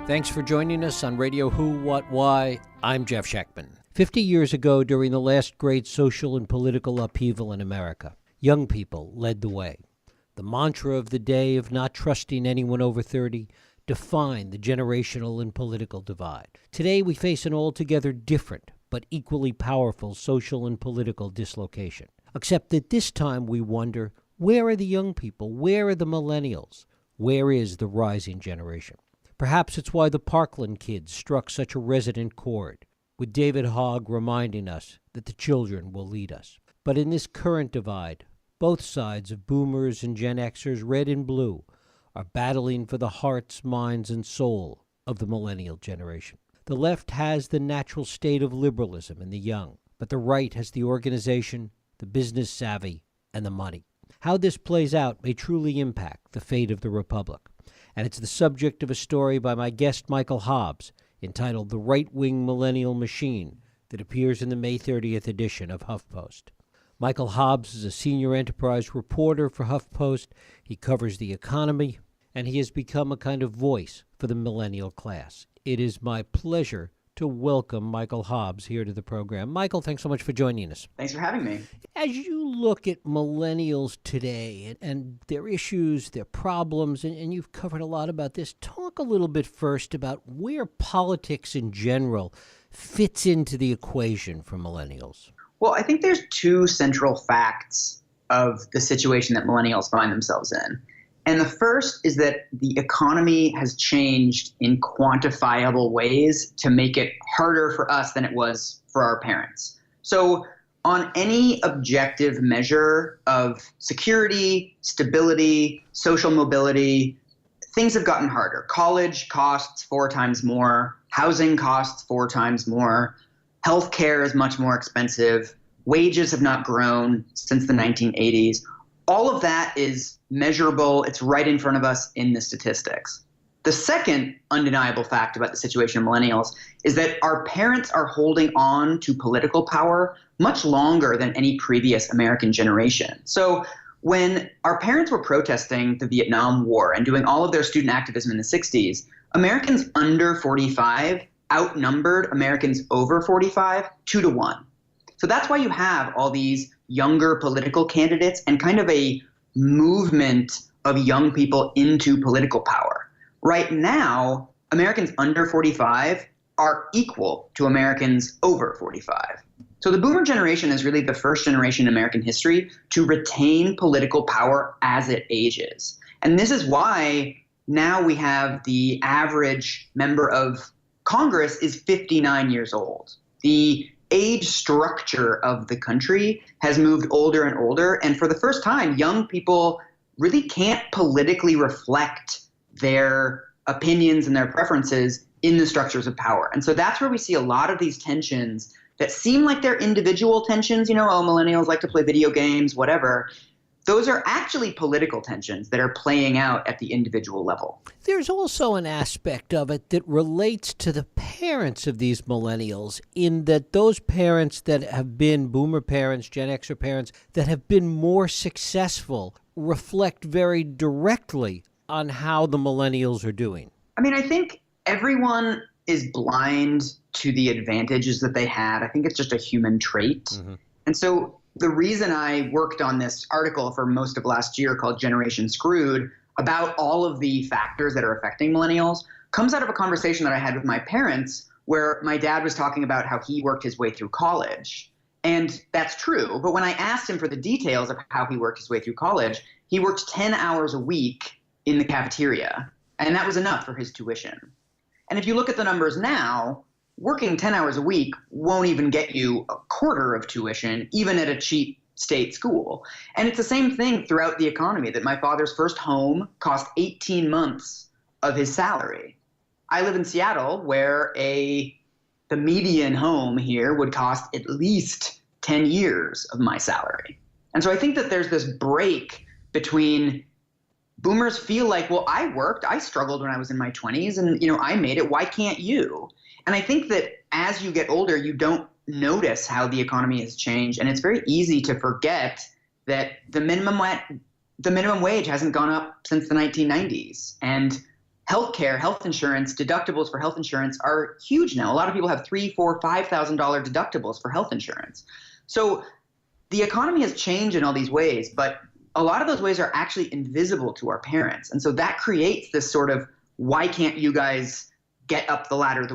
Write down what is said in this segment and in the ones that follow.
Thanks for joining us on Radio Who, What, Why. I'm Jeff Schechtman. 50 years ago, during the last great social and political upheaval in America, young people led the way. The mantra of the day of not trusting anyone over 30 defined the generational and political divide. Today, we face an altogether different but equally powerful social and political dislocation. Except that this time we wonder, where are the young people? Where are the millennials? Where is the rising generation? Perhaps it's why the Parkland kids struck such a resonant chord, with David Hogg reminding us that the children will lead us. But in this current divide, both sides of boomers and Gen Xers, red and blue, are battling for the hearts, minds, and soul of the millennial generation. The left has the natural state of liberalism in the young, but the right has the organization, the business savvy, and the money. How this plays out may truly impact the fate of the republic. And it's the subject of a story by my guest Michael Hobbs, entitled The Right-Wing Millennial Machine, that appears in the May 30th edition of HuffPost. Michael Hobbs is a senior enterprise reporter for HuffPost. He covers the economy, and he has become a kind of voice for the millennial class. It is my pleasure to welcome Michael Hobbs here to the program. Michael, thanks so much for joining us. Thanks for having me. As you look at millennials today and their issues, their problems, and you've covered a lot about this, talk a little bit first about where politics in general fits into the equation for millennials. Well, I think there's two central facts of the situation that millennials find themselves in. And the first is that the economy has changed in quantifiable ways to make it harder for us than it was for our parents. So on any objective measure of security, stability, social mobility, things have gotten harder. College costs 4 times more. Housing costs 4 times more. Healthcare is much more expensive. Wages have not grown since the 1980s. All of that is measurable. It's right in front of us in the statistics. The second undeniable fact about the situation of millennials is that our parents are holding on to political power much longer than any previous American generation. So when our parents were protesting the Vietnam War and doing all of their student activism in the 60s, Americans under 45 outnumbered Americans over 45 2-1. So that's why you have all these younger political candidates and kind of a movement of young people into political power. Right now, Americans under 45 are equal to Americans over 45. So the boomer generation is really the first generation in American history to retain political power as it ages. And this is why now we have the average member of Congress is 59 years old. The age structure of the country has moved older and older. And for the first time, young people really can't politically reflect their opinions and their preferences in the structures of power. And so that's where we see a lot of these tensions that seem like they're individual tensions, millennials like to play video games, whatever. Those are actually political tensions that are playing out at the individual level. There's also an aspect of it that relates to the parents of these millennials, in that those parents that have been boomer parents, Gen Xer parents, that have been more successful reflect very directly on how the millennials are doing. I mean, I think everyone is blind to the advantages that they had. I think it's just a human trait. Mm-hmm. And so the reason I worked on this article for most of last year called Generation Screwed about all of the factors that are affecting millennials comes out of a conversation that I had with my parents, where my dad was talking about how he worked his way through college. And that's true. But when I asked him for the details of how he worked his way through college, he worked 10 hours a week in the cafeteria. And that was enough for his tuition. And if you look at the numbers now, working 10 hours a week won't even get you a quarter of tuition, even at a cheap state school. And it's the same thing throughout the economy, that my father's first home cost 18 months of his salary. I live in Seattle, where the median home here would cost at least 10 years of my salary. And so I think that there's this break between boomers feel like, well, I struggled when I was in my 20s and, I made it. Why can't you? And I think that as you get older, you don't notice how the economy has changed. And it's very easy to forget that the minimum wage hasn't gone up since the 1990s. And healthcare, health insurance, deductibles for health insurance are huge now. A lot of people have $3,000, $4,000, $5,000 deductibles for health insurance. So the economy has changed in all these ways, but a lot of those ways are actually invisible to our parents. And so that creates this sort of, why can't you guys get up the ladder the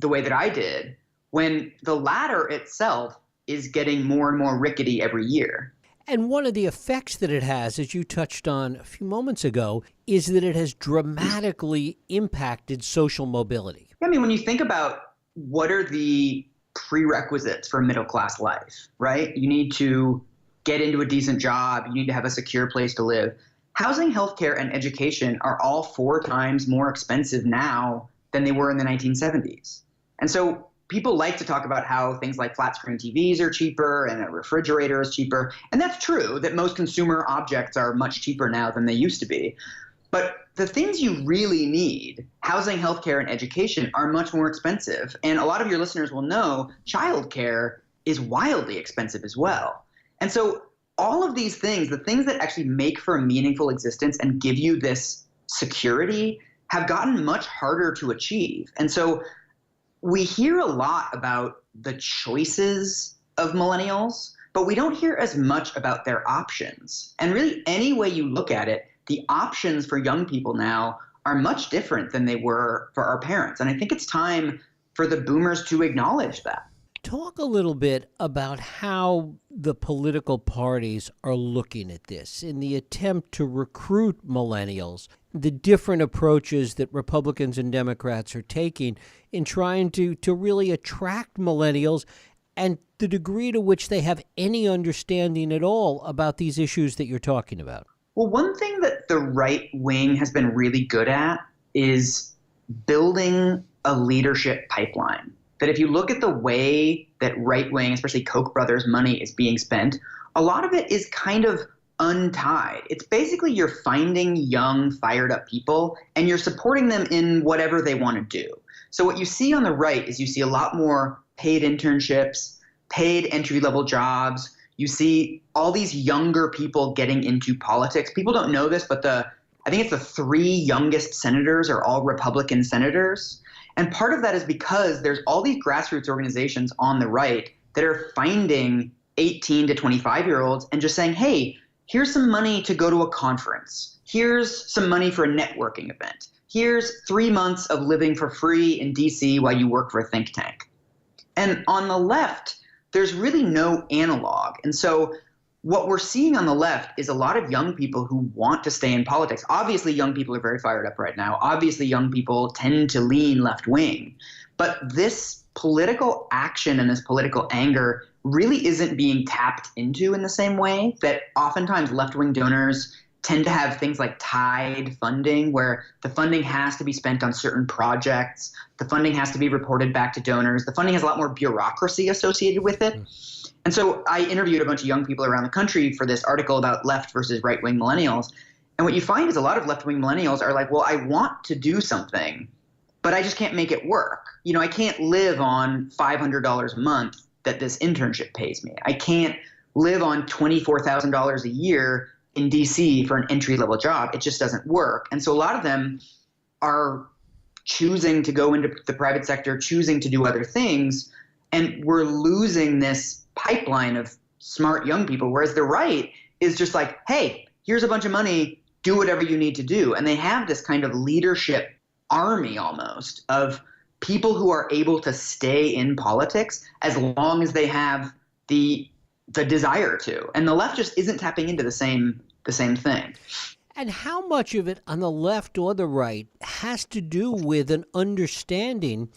way that I did, when the ladder itself is getting more and more rickety every year. And one of the effects that it has, as you touched on a few moments ago, is that it has dramatically impacted social mobility. I mean, when you think about what are the prerequisites for middle-class life, right? You need to get into a decent job. You need to have a secure place to live. Housing, healthcare, and education are all 4 times more expensive now than they were in the 1970s. And so people like to talk about how things like flat screen TVs are cheaper and a refrigerator is cheaper. And that's true that most consumer objects are much cheaper now than they used to be. But the things you really need, housing, healthcare, and education, are much more expensive. And a lot of your listeners will know childcare is wildly expensive as well. And so all of these things, the things that actually make for a meaningful existence and give you this security, have gotten much harder to achieve. And so we hear a lot about the choices of millennials, but we don't hear as much about their options. And really, any way you look at it, the options for young people now are much different than they were for our parents. And I think it's time for the boomers to acknowledge that. Talk a little bit about how the political parties are looking at this in the attempt to recruit millennials, the different approaches that Republicans and Democrats are taking in trying to really attract millennials, and the degree to which they have any understanding at all about these issues that you're talking about. Well, one thing that the right wing has been really good at is building a leadership pipeline. That if you look at the way that right wing, especially Koch brothers money, is being spent, a lot of it is kind of untied. It's basically you're finding young, fired up people and you're supporting them in whatever they want to do. So what you see on the right is you see a lot more paid internships, paid entry-level jobs. You see all these younger people getting into politics. People don't know this, but I think it's the 3 youngest senators are all Republican senators. And part of that is because there's all these grassroots organizations on the right that are finding 18 to 25-year-olds and just saying, hey, here's some money to go to a conference. Here's some money for a networking event. Here's 3 months of living for free in DC while you work for a think tank. And on the left, there's really no analog. And so what we're seeing on the left is a lot of young people who want to stay in politics. Obviously, young people are very fired up right now. Obviously, young people tend to lean left wing. But this political action and this political anger really isn't being tapped into in the same way that oftentimes left wing donors tend to have things like tied funding, where the funding has to be spent on certain projects. The funding has to be reported back to donors. The funding has a lot more bureaucracy associated with it. And so I interviewed a bunch of young people around the country for this article about left versus right-wing millennials. And what you find is a lot of left-wing millennials are like, well, I want to do something, but I just can't make it work. You know, I can't live on $500 a month that this internship pays me. I can't live on $24,000 a year in DC for an entry-level job. It just doesn't work. And so a lot of them are choosing to go into the private sector, choosing to do other things, and we're losing this pipeline of smart young people, whereas the right is just like, hey, here's a bunch of money, do whatever you need to do. And they have this kind of leadership army almost of people who are able to stay in politics as long as they have the desire to. And the left just isn't tapping into the same thing. And how much of it on the left or the right has to do with an understanding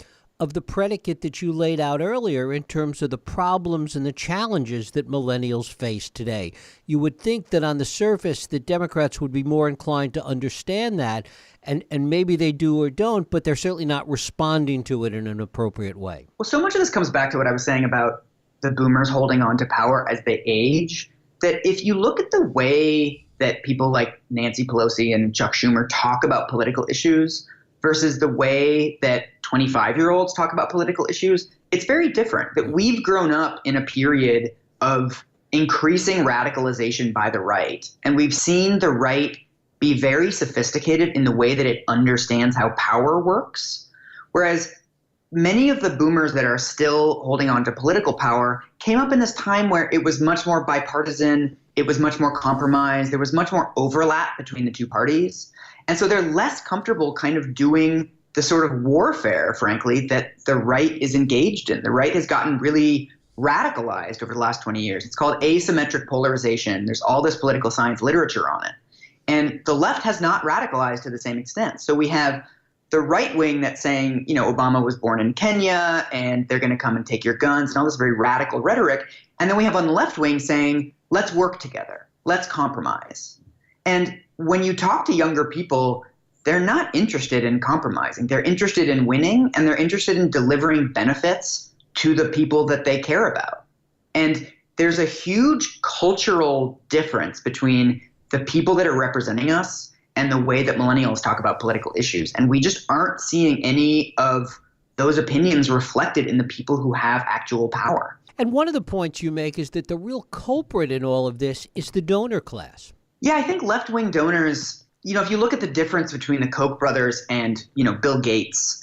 of the predicate that you laid out earlier in terms of the problems and the challenges that millennials face today? You would think that on the surface that Democrats would be more inclined to understand that, and maybe they do or don't, but they're certainly not responding to it in an appropriate way. Well, so much of this comes back to what I was saying about the boomers holding on to power as they age, that if you look at the way that people like Nancy Pelosi and Chuck Schumer talk about political issues versus the way that 25-year-olds talk about political issues, it's very different. That we've grown up in a period of increasing radicalization by the right, and we've seen the right be very sophisticated in the way that it understands how power works. Whereas many of the boomers that are still holding on to political power came up in this time where it was much more bipartisan, it was much more compromised, there was much more overlap between the two parties. And so they're less comfortable kind of doing the sort of warfare, frankly, that the right is engaged in. The right has gotten really radicalized over the last 20 years. It's called asymmetric polarization. There's all this political science literature on it. And the left has not radicalized to the same extent. So we have the right wing that's saying, Obama was born in Kenya and they're going to come and take your guns and all this very radical rhetoric. And then we have on the left wing saying, let's work together. Let's compromise. And when you talk to younger people, they're not interested in compromising. They're interested in winning, and they're interested in delivering benefits to the people that they care about. And there's a huge cultural difference between the people that are representing us and the way that millennials talk about political issues. And we just aren't seeing any of those opinions reflected in the people who have actual power. And one of the points you make is that the real culprit in all of this is the donor class. Yeah, I think left-wing donors, if you look at the difference between the Koch brothers and, Bill Gates,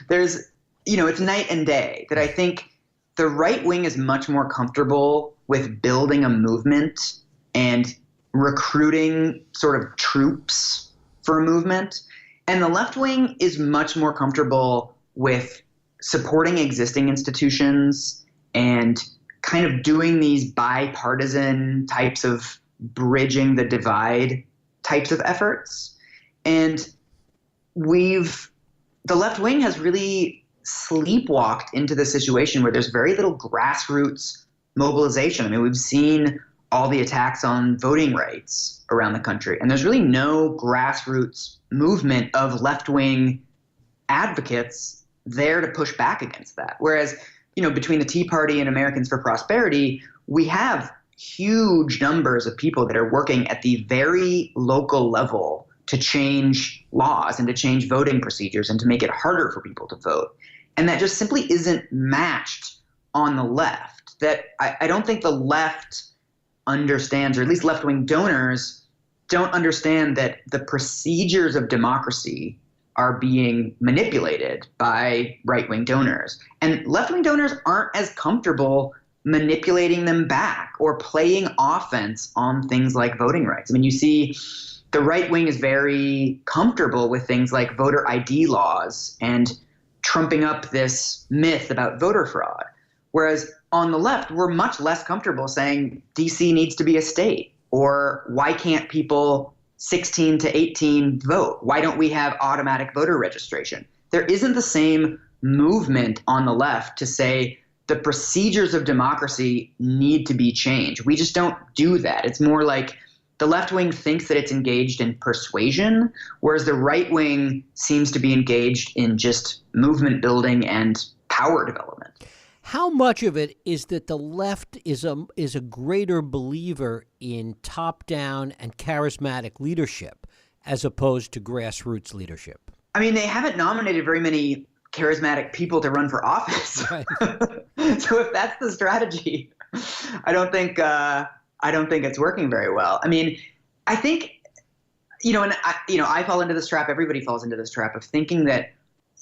there's, it's night and day. That I think the right wing is much more comfortable with building a movement and recruiting sort of troops for a movement. And the left wing is much more comfortable with supporting existing institutions and kind of doing these bipartisan types of bridging the divide types of efforts. And the left wing has really sleepwalked into the situation where there's very little grassroots mobilization. I mean, we've seen all the attacks on voting rights around the country, and there's really no grassroots movement of left-wing advocates there to push back against that. Whereas, between the Tea Party and Americans for Prosperity, we have huge numbers of people that are working at the very local level to change laws and to change voting procedures and to make it harder for people to vote. And that just simply isn't matched on the left. That I don't think the left understands, or at least left-wing donors don't understand, that the procedures of democracy are being manipulated by right-wing donors. And left-wing donors aren't as comfortable manipulating them back or playing offense on things like voting rights. I mean, you see the right wing is very comfortable with things like voter ID laws and trumping up this myth about voter fraud. Whereas on the left, we're much less comfortable saying DC needs to be a state, or why can't people 16 to 18 vote? Why don't we have automatic voter registration? There isn't the same movement on the left to say the procedures of democracy need to be changed. We just don't do that. It's more like the left wing thinks that it's engaged in persuasion, whereas the right wing seems to be engaged in just movement building and power development. How much of it is that the left is a greater believer in top-down and charismatic leadership as opposed to grassroots leadership? I mean, they haven't nominated very many charismatic people to run for office. Right. So if that's the strategy, I don't think it's working very well. I mean, I think, I fall into this trap. Everybody falls into this trap of thinking that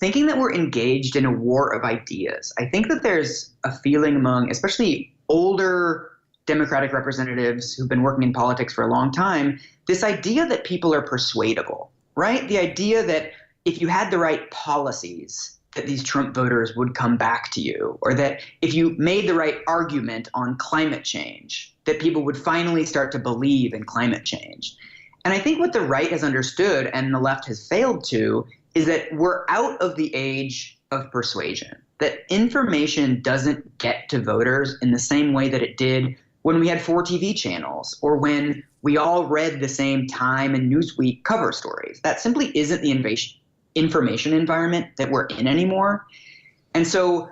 we're engaged in a war of ideas. I think that there's a feeling among, especially older Democratic representatives who've been working in politics for a long time, this idea that people are persuadable, right? The idea that if you had the right policies, that these Trump voters would come back to you, or that if you made the right argument on climate change, that people would finally start to believe in climate change. And I think what the right has understood and the left has failed to is that we're out of the age of persuasion, that information doesn't get to voters in the same way that it did when we had 4 TV channels or when we all read the same Time and Newsweek cover stories. That simply isn't the information environment that we're in anymore. And so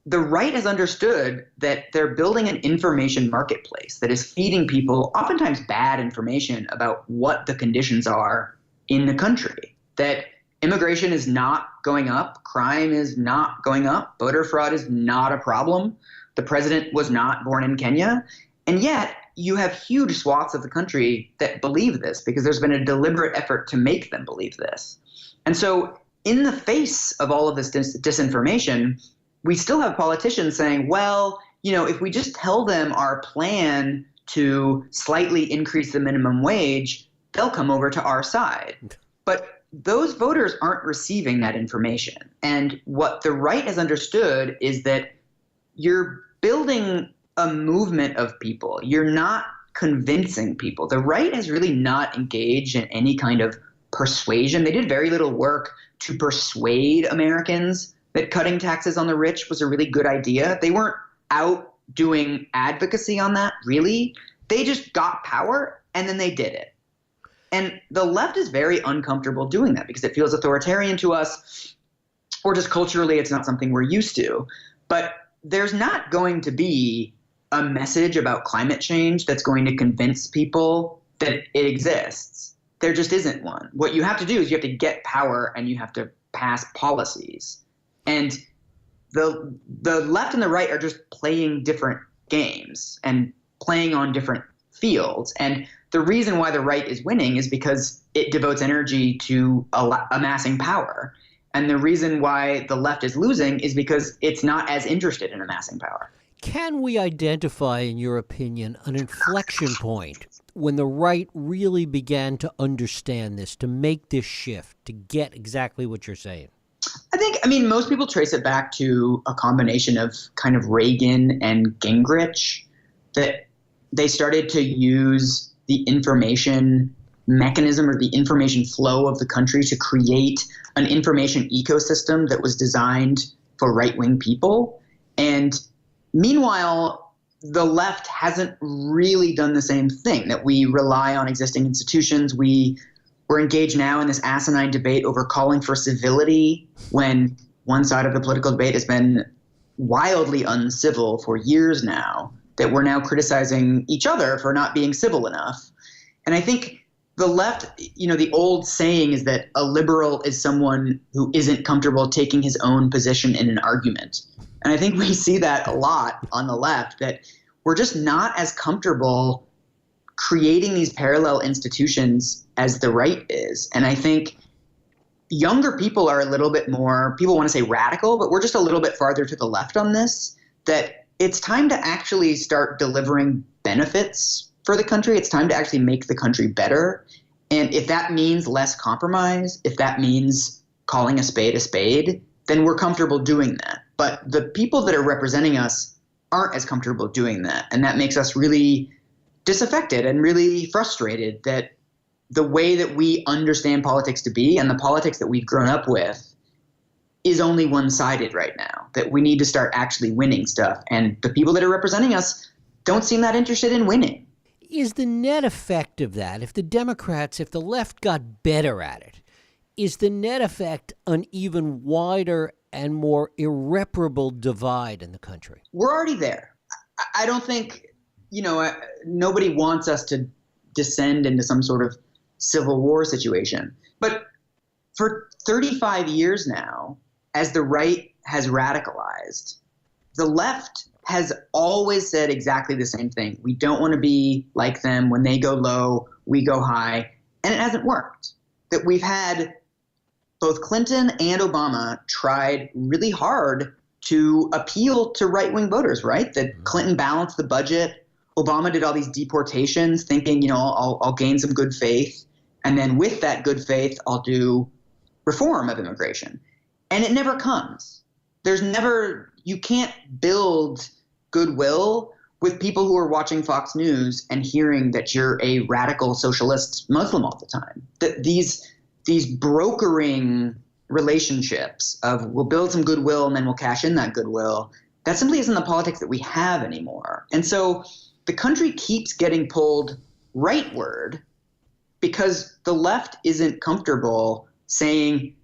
the right has understood that they're building an information marketplace that is feeding people oftentimes bad information about what the conditions are in the country, that immigration is not going up, crime is not going up, voter fraud is not a problem, the president was not born in Kenya. And yet you have huge swaths of the country that believe this because there's been a deliberate effort to make them believe this. And so in the face of all of this disinformation, we still have politicians saying, well, if we just tell them our plan to slightly increase the minimum wage, they'll come over to our side. But those voters aren't receiving that information. And what the right has understood is that you're building a movement of people. You're not convincing people. The right has really not engaged in any kind of persuasion. They did very little work to persuade Americans that cutting taxes on the rich was a really good idea. They weren't out doing advocacy on that, really. They just got power and then they did it. And the left is very uncomfortable doing that because it feels authoritarian to us, or just culturally it's not something we're used to. But there's not going to be a message about climate change that's going to convince people that it exists. There just isn't one. What you have to do is you have to get power and you have to pass policies. And the left and the right are just playing different games and playing on different fields. And the reason why the right is winning is because it devotes energy to amassing power. And the reason why the left is losing is because it's not as interested in amassing power. Can we identify, in your opinion, an inflection point when the right really began to understand this, to make this shift, to get exactly what you're saying? I mean, most people trace it back to a combination of kind of Reagan and Gingrich, that they started to use the information mechanism or the information flow of the country to create an information ecosystem that was designed for right-wing people. And meanwhile, the left hasn't really done the same thing, that we rely on existing institutions. We're engaged now in this asinine debate over calling for civility when one side of the political debate has been wildly uncivil for years now, that we're now criticizing each other for not being civil enough. And I think the left, the old saying is that a liberal is someone who isn't comfortable taking his own position in an argument. And I think we see that a lot on the left, that we're just not as comfortable creating these parallel institutions as the right is. And I think younger people are a little bit more, people want to say radical, but we're just a little bit farther to the left on this, that it's time to actually start delivering benefits for the country. It's time to actually make the country better. And if that means less compromise, if that means calling a spade, then we're comfortable doing that. But the people that are representing us aren't as comfortable doing that. And that makes us really disaffected and really frustrated that the way that we understand politics to be and the politics that we've grown up with is only one-sided right now, that we need to start actually winning stuff. And the people that are representing us don't seem that interested in winning. Is the net effect of that, if the left got better at it, is the net effect an even wider and more irreparable divide in the country? We're already there. I don't think, nobody wants us to descend into some sort of civil war situation. But for 35 years now, as the right has radicalized, the left has always said exactly the same thing. We don't want to be like them. When they go low, we go high. And it hasn't worked. That we've had both Clinton and Obama tried really hard to appeal to right-wing voters, right? That Clinton balanced the budget. Obama did all these deportations thinking, I'll gain some good faith. And then with that good faith, I'll do reform of immigration. And it never comes. You can't build goodwill with people who are watching Fox News and hearing that you're a radical socialist Muslim all the time. That these brokering relationships of we'll build some goodwill and then we'll cash in that goodwill, that simply isn't the politics that we have anymore. And so the country keeps getting pulled rightward because the left isn't comfortable saying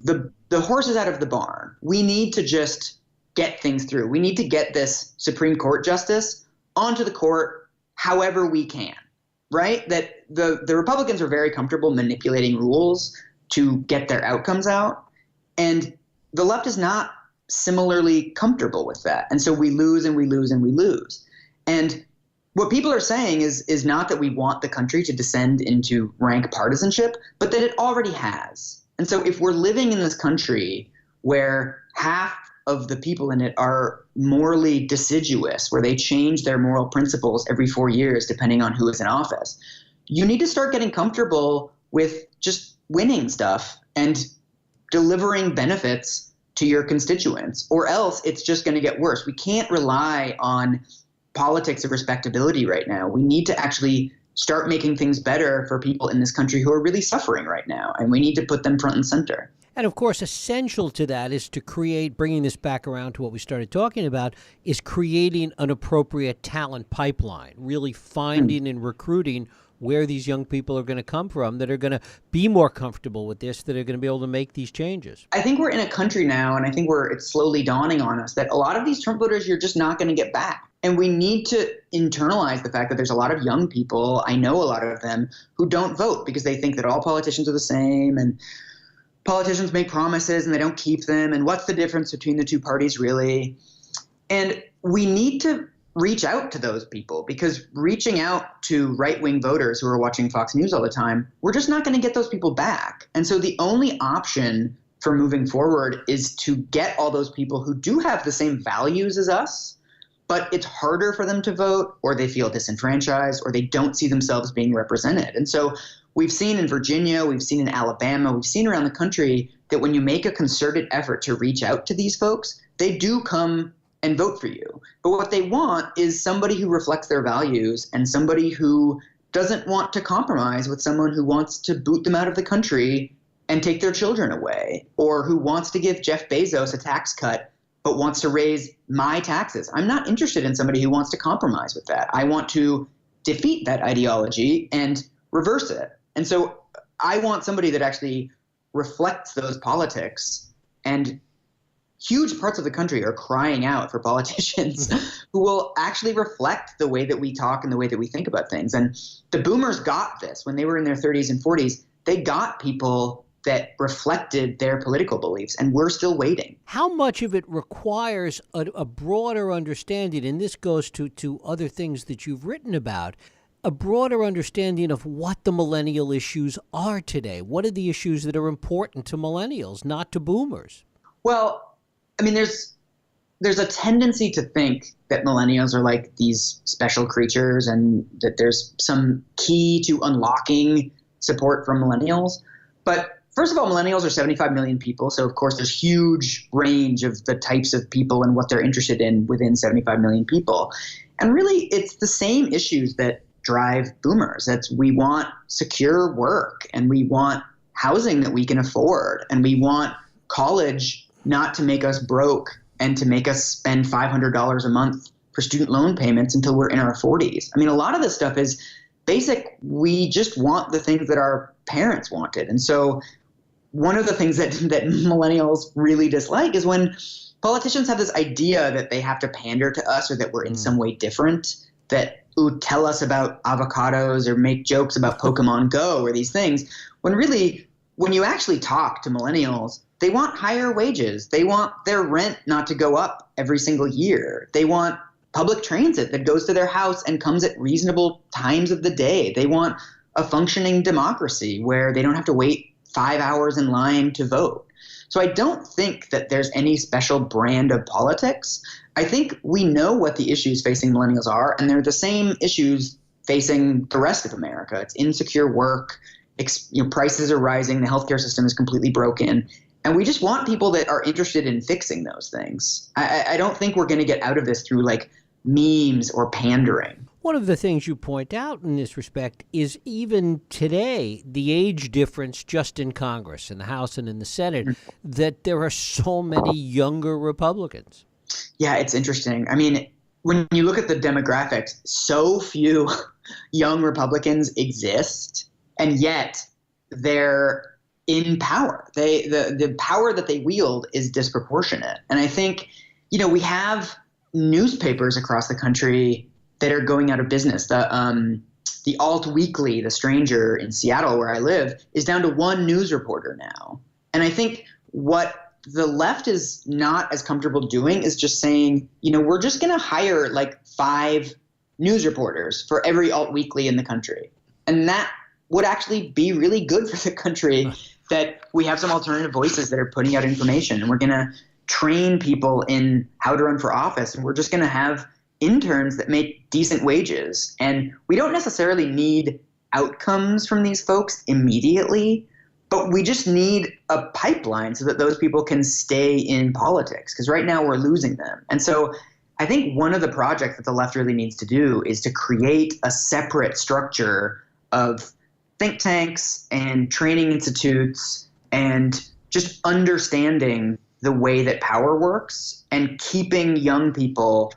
the horse is out of the barn. We need to just get things through. We need to get this Supreme Court justice onto the court however we can, right? That the Republicans are very comfortable manipulating rules to get their outcomes out. And the left is not similarly comfortable with that. And so we lose and we lose and we lose. And What people are saying is not that we want the country to descend into rank partisanship, but that it already has. And so if we're living in this country where half of the people in it are morally deciduous, where they change their moral principles every 4 years, depending on who is in office, you need to start getting comfortable with just winning stuff and delivering benefits to your constituents, or else it's just going to get worse. We can't rely on politics of respectability right now. We need to actually start making things better for people in this country who are really suffering right now, and we need to put them front and center. And of course, essential to that is to create, bringing this back around to what we started talking about, is creating an appropriate talent pipeline, really finding and recruiting where these young people are going to come from that are going to be more comfortable with this, that are going to be able to make these changes. I think we're in a country now, and I think it's slowly dawning on us that a lot of these Trump voters you're just not going to get back. And we need to internalize the fact that there's a lot of young people, I know a lot of them, who don't vote because they think that all politicians are the same and politicians make promises and they don't keep them. And what's the difference between the two parties really? And we need to reach out to those people, because reaching out to right-wing voters who are watching Fox News all the time, we're just not going to get those people back. And so the only option for moving forward is to get all those people who do have the same values as us, but it's harder for them to vote, or they feel disenfranchised, or they don't see themselves being represented. And so we've seen in Virginia, we've seen in Alabama, we've seen around the country that when you make a concerted effort to reach out to these folks, they do come and vote for you. But what they want is somebody who reflects their values and somebody who doesn't want to compromise with someone who wants to boot them out of the country and take their children away, or who wants to give Jeff Bezos a tax cut but wants to raise my taxes. I'm not interested in somebody who wants to compromise with that. I want to defeat that ideology and reverse it. And so I want somebody that actually reflects those politics, and huge parts of the country are crying out for politicians who will actually reflect the way that we talk and the way that we think about things. And the boomers got this when they were in their 30s and 40s. They got people that reflected their political beliefs, and we're still waiting. How much of it requires a broader understanding, and this goes to other things that you've written about, a broader understanding of what the millennial issues are today? What are the issues that are important to millennials, not to boomers? Well, I mean, there's a tendency to think that millennials are like these special creatures and that there's some key to unlocking support from millennials. But first of all, millennials are 75 million people. So, of course, there's huge range of the types of people and what they're interested in within 75 million people. And really, it's the same issues that drive boomers. We want secure work, and we want housing that we can afford, and we want college not to make us broke and to make us spend $500 a month for student loan payments until we're in our 40s. I mean, a lot of this stuff is basic. We just want the things that our parents wanted. And so one of the things that millennials really dislike is when politicians have this idea that they have to pander to us, or that we're in some way different, that tell us about avocados or make jokes about Pokemon Go or these things, when really, when you actually talk to millennials, they want higher wages. They want their rent not to go up every single year. They want public transit that goes to their house and comes at reasonable times of the day. They want a functioning democracy where they don't have to wait 5 hours in line to vote. So I don't think that there's any special brand of politics. I think we know what the issues facing millennials are, and they're the same issues facing the rest of America. It's insecure work, prices are rising, the healthcare system is completely broken. And we just want people that are interested in fixing those things. I don't think we're going to get out of this through like memes or pandering. One of the things you point out in this respect is even today, the age difference just in Congress, in the House and in the Senate, that there are so many younger Republicans. Yeah, it's interesting. I mean, when you look at the demographics, so few young Republicans exist, and yet they're in power. The power that they wield is disproportionate. And I think, we have newspapers across the country that are going out of business. The Alt Weekly, The Stranger in Seattle, where I live, is down to one news reporter now. And I think what the left is not as comfortable doing is just saying, we're just going to hire like 5 news reporters for every alt weekly in the country. And that would actually be really good for the country, that we have some alternative voices that are putting out information, and we're going to train people in how to run for office, and we're just going to have interns that make decent wages. And we don't necessarily need outcomes from these folks immediately, but we just need a pipeline so that those people can stay in politics, because right now we're losing them. And so I think one of the projects that the left really needs to do is to create a separate structure of think tanks and training institutes and just understanding the way that power works and keeping young people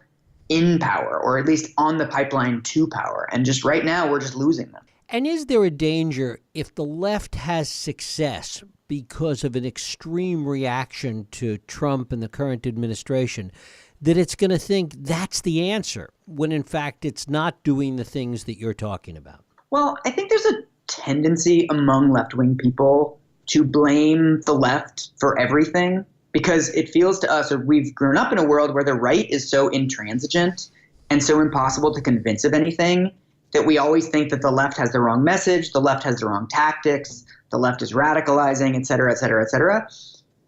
in power, or at least on the pipeline to power. And just right now, we're just losing them. And is there a danger if the left has success because of an extreme reaction to Trump and the current administration, that it's going to think that's the answer, when in fact it's not doing the things that you're talking about? Well, I think there's a tendency among left-wing people to blame the left for everything, because it feels to us, or we've grown up in a world where the right is so intransigent and so impossible to convince of anything, that we always think that the left has the wrong message, the left has the wrong tactics, the left is radicalizing, et cetera, et cetera, et cetera.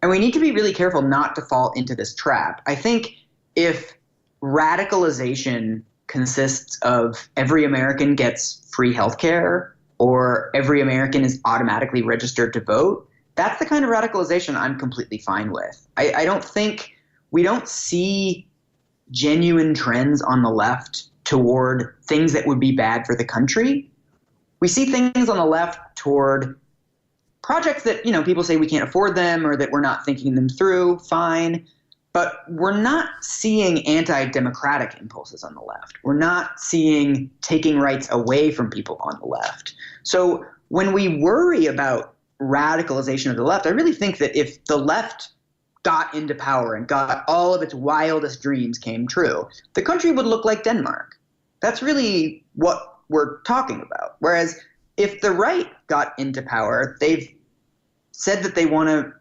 And we need to be really careful not to fall into this trap. I think if radicalization consists of every American gets free healthcare or every American is automatically registered to vote, that's the kind of radicalization I'm completely fine with. I don't think we don't see genuine trends on the left toward things that would be bad for the country. We see things on the left toward projects that, people say we can't afford them or that we're not thinking them through, fine. But we're not seeing anti-democratic impulses on the left. We're not seeing taking rights away from people on the left. So when we worry about radicalization of the left, I really think that if the left got into power and got all of its wildest dreams came true, the country would look like Denmark. That's really what we're talking about. Whereas if the right got into power, they've said that they want to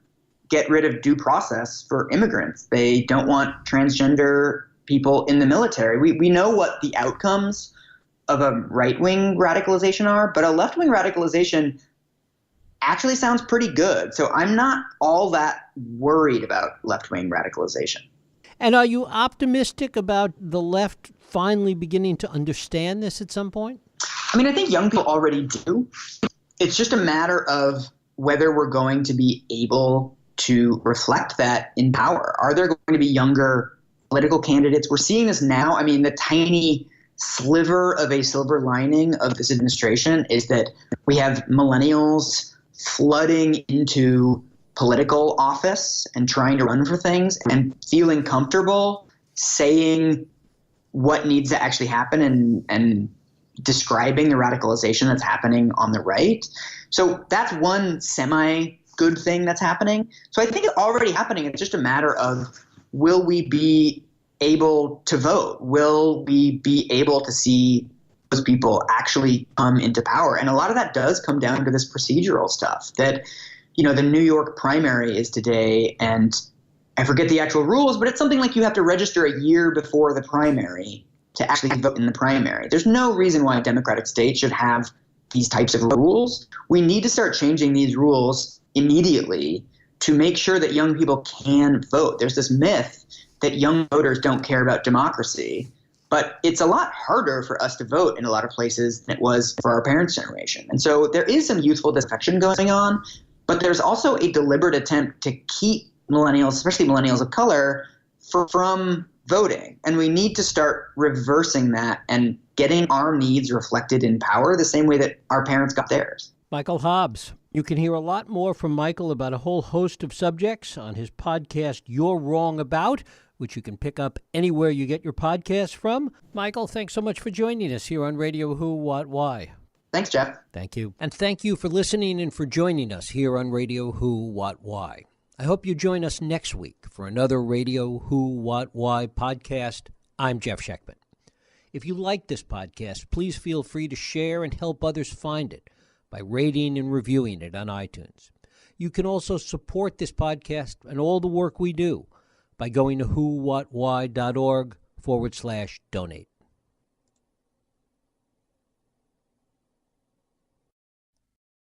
get rid of due process for immigrants. They don't want transgender people in the military. We know what the outcomes of a right-wing radicalization are, but a left-wing radicalization actually sounds pretty good. So I'm not all that worried about left-wing radicalization. And are you optimistic about the left finally beginning to understand this at some point? I mean, I think young people already do. It's just a matter of whether we're going to be able to reflect that in power. Are there going to be younger political candidates? We're seeing this now. I mean, the tiny sliver of a silver lining of this administration is that we have millennials flooding into political office and trying to run for things and feeling comfortable saying what needs to actually happen and describing the radicalization that's happening on the right. So that's one semi-good thing that's happening. So I think it's already happening. It's just a matter of, will we be able to vote? Will we be able to see those people actually come into power? And a lot of that does come down to this procedural stuff that, the New York primary is today, and I forget the actual rules, but it's something like you have to register a year before the primary to actually vote in the primary. There's no reason why a democratic state should have these types of rules. We need to start changing these rules immediately to make sure that young people can vote. There's this myth that young voters don't care about democracy, but it's a lot harder for us to vote in a lot of places than it was for our parents' generation. And so there is some youthful disaffection going on, but there's also a deliberate attempt to keep millennials, especially millennials of color, from voting. And we need to start reversing that and getting our needs reflected in power the same way that our parents got theirs. Michael Hobbs. You can hear a lot more from Michael about a whole host of subjects on his podcast, You're Wrong About, which you can pick up anywhere you get your podcasts from. Michael, thanks so much for joining us here on Radio Who, What, Why. Thanks, Jeff. Thank you. And thank you for listening and for joining us here on Radio Who, What, Why. I hope you join us next week for another Radio Who, What, Why podcast. I'm Jeff Sheckman. If you like this podcast, please feel free to share and help others find it by rating and reviewing it on iTunes. You can also support this podcast and all the work we do by going to whowhatwhy.org/donate.